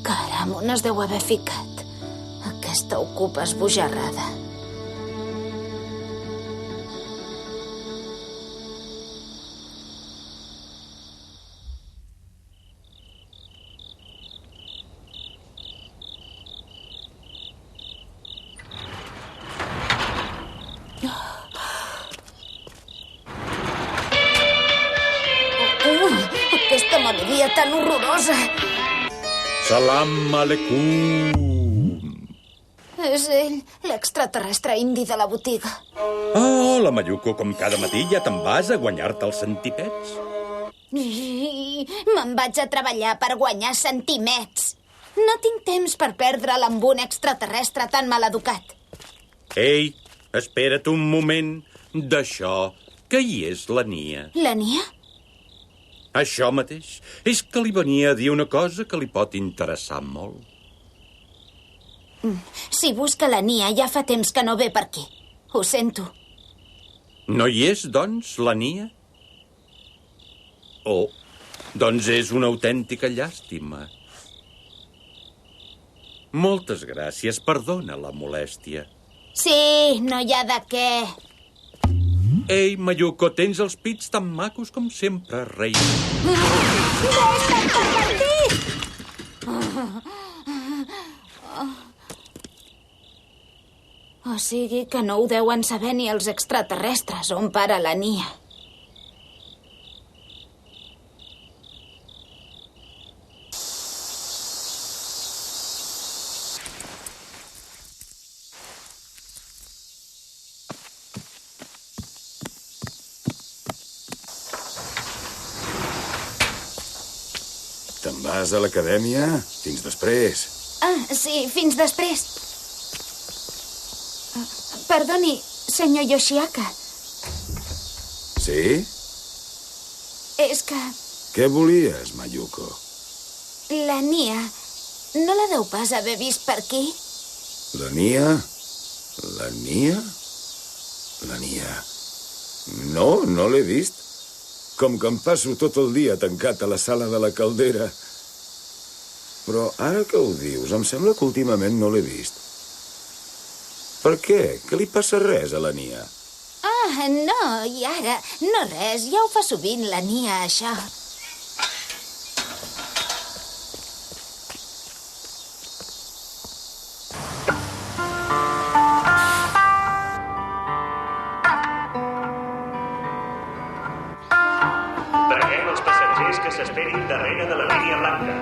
Caram, on es deu haver ficat? Aquesta ocupa esbojarrada. Aquesta melodia tan horrorosa! Salam aleikum. És ell, l'extraterrestre indi de la botiga. Hola, Mayuko, com cada matí ja te'n vas a guanyar-te els centipets? Me'n vaig a treballar per guanyar centimets. No tinc temps per perdre'l amb un extraterrestre tan maleducat. Ei, espera't un moment. D'això, que hi és la Nia? La Nia? Això mateix. És que li venia a dir una cosa que li pot interessar molt. Si busca la Nia, ja fa temps que no ve per aquí. Ho sento. No hi és, doncs, la Nia? Oh, doncs és una autèntica llàstima. Moltes gràcies, perdona la molèstia. Sí, no hi ha de què. Ei, Mayuko, tens els pits tan macos com sempre, rei. Vés-te'n per aquí! O sigui que no ho deuen saber ni els extraterrestres on para la Nia. Te'n vas a l'acadèmia? Fins després. Sí, fins després. Perdoni, senyor Yoshiaka. Sí? És que Què volies, Mayuko? la Nia no la deu pas haver vist per aquí? La Nia? La Nia? La Nia... No, no l'he vist. Com que em passo tot el dia tancat a la sala de la caldera. Però ara que ho dius, em sembla que últimament no l'he vist. Per què? Que li passa res a la Nia? No, i ara... No res, ja ho fa sovint la Nia, això. Preguem els passatgers que s'esperin darrere de la línia blanca.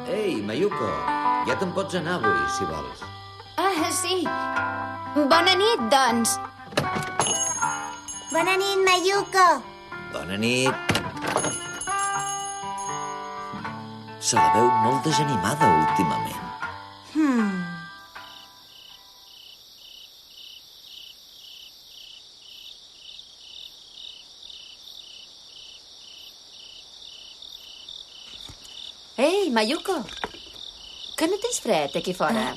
Ei, Mayuko, ja te'n pots anar avui, si vols. Sí. Bona nit, doncs. Bona nit, Mayuko. Bona nit. Se la veu molt desanimada últimament. Ei, Mayuko, que no tens fred aquí fora?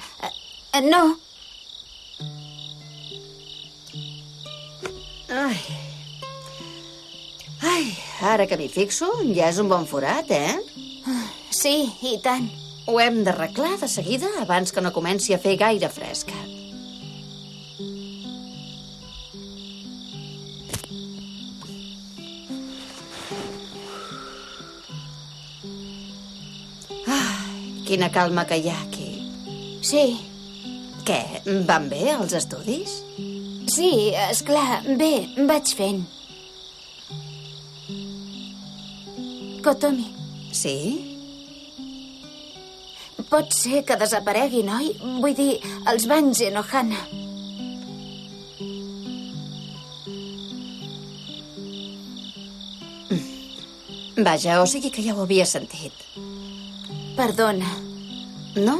No. Ai, ara que m'hi fixo, ja és un bon forat, eh? Sí, i tant. Ho hem d'arreglar de seguida abans que no comenci a fer gaire fresca. Quina calma que hi ha aquí. Sí, Què, van bé els estudis? sí, esclar, bé, vaig fent. Kotomi, Sí? pot ser que desapareguin, oi? Vull dir, els banys Enohana. Vaja, o sigui que ja ho havia sentit. Perdona. No,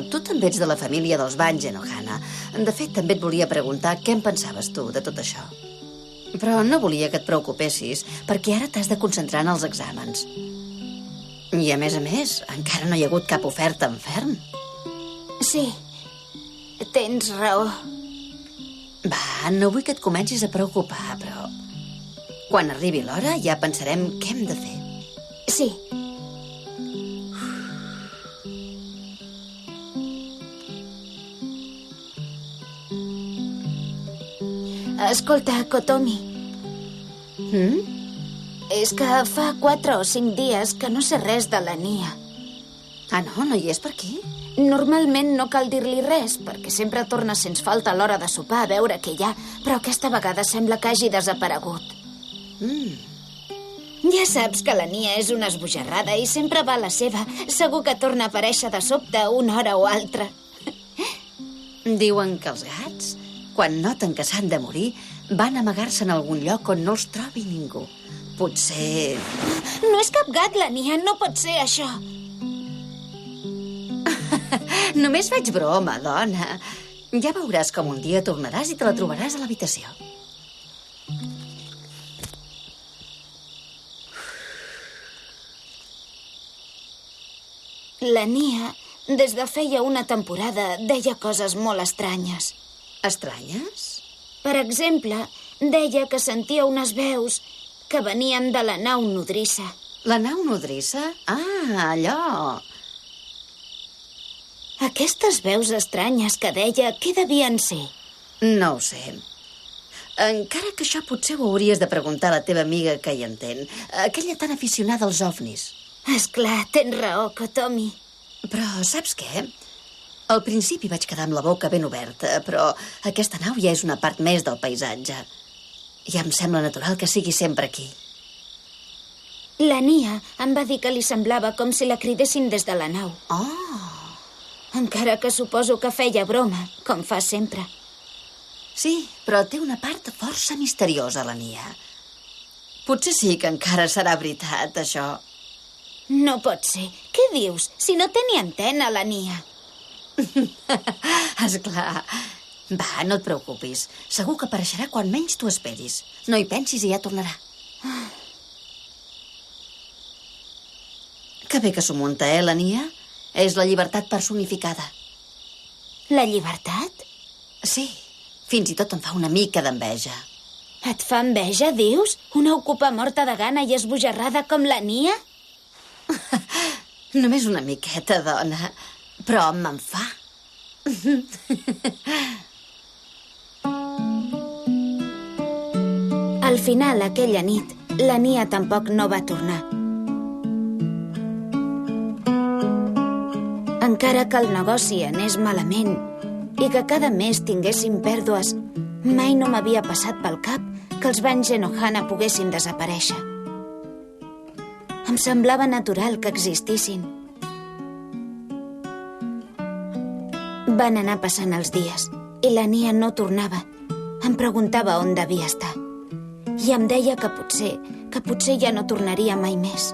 tu també ets de la família dels banys Enohana. De fet, també et volia preguntar què en pensaves tu de tot això. Però no volia que et preocupessis, perquè ara t'has de concentrar en els exàmens. I a més, encara no hi ha hagut cap oferta en ferm. Sí, tens raó. Va, no vull que et comencis a preocupar, però... Quan arribi l'hora ja pensarem què hem de fer. Sí. Escolta, Kotomi, és que fa 4 o 5 dies que no sé res de la Nia. Ah, no? No hi és per aquí? Normalment no cal dir-li res, perquè sempre torna sens falta a l'hora de sopar a veure què hi ha, però aquesta vegada sembla que hagi desaparegut. Ja saps que la Nia és una esbojarrada i sempre va a la seva. Segur que torna a aparèixer de sobte una hora o altra. Diuen que els gats, quan noten que s'han de morir, van a amagar-se en algun lloc on no els trobi ningú. Potser... No és cap gat, la Nia, no pot ser això. Només faig broma, dona. Ja veuràs com un dia tornaràs i te la trobaràs a l'habitació. La Nia, des de feia una temporada, deia coses molt estranyes. Estranyes? Per exemple, deia que sentia unes veus que venien de la nau nodrissa. La nau nodrissa? Ah, allò... Aquestes veus estranyes que deia, què devien ser? No ho sé. Encara que això potser ho hauries de preguntar a la teva amiga que hi entén. Aquella tan aficionada als ovnis. Esclar, tens raó, Kotomi. Però saps què? Al principi vaig quedar amb la boca ben oberta, però aquesta nau ja és una part més del paisatge. Ja em sembla natural que sigui sempre aquí. La Nia em va dir que li semblava com si la cridessin des de la nau. Oh! Encara que suposo que feia broma, com fa sempre. Sí, però té una part força misteriosa, la Nia. Potser sí que encara serà veritat, això. No pot ser. Què dius? Si no té ni antena, la Nia. Esclar. Va, no et preocupis. Segur que apareixerà quan menys t'ho esperis. No hi pensis i ja tornarà. Que bé que s'ho munta, la Nia? És la llibertat personificada. La llibertat? Sí, fins i tot em fa una mica d'enveja. Et fa enveja, dius? Una ocupa morta de gana i esbojarrada com la Nia? Només una miqueta, dona, però me'n fa. Al final, aquella nit, la Nia tampoc no va tornar. Encara que el negoci anés malament i que cada mes tinguéssim pèrdues, mai no m'havia passat pel cap que els banys Enohana poguessin desaparèixer. Em semblava natural que existissin. Van anar passant els dies i la Nia no tornava. Em preguntava on devia estar. I em deia que potser ja no tornaria mai més.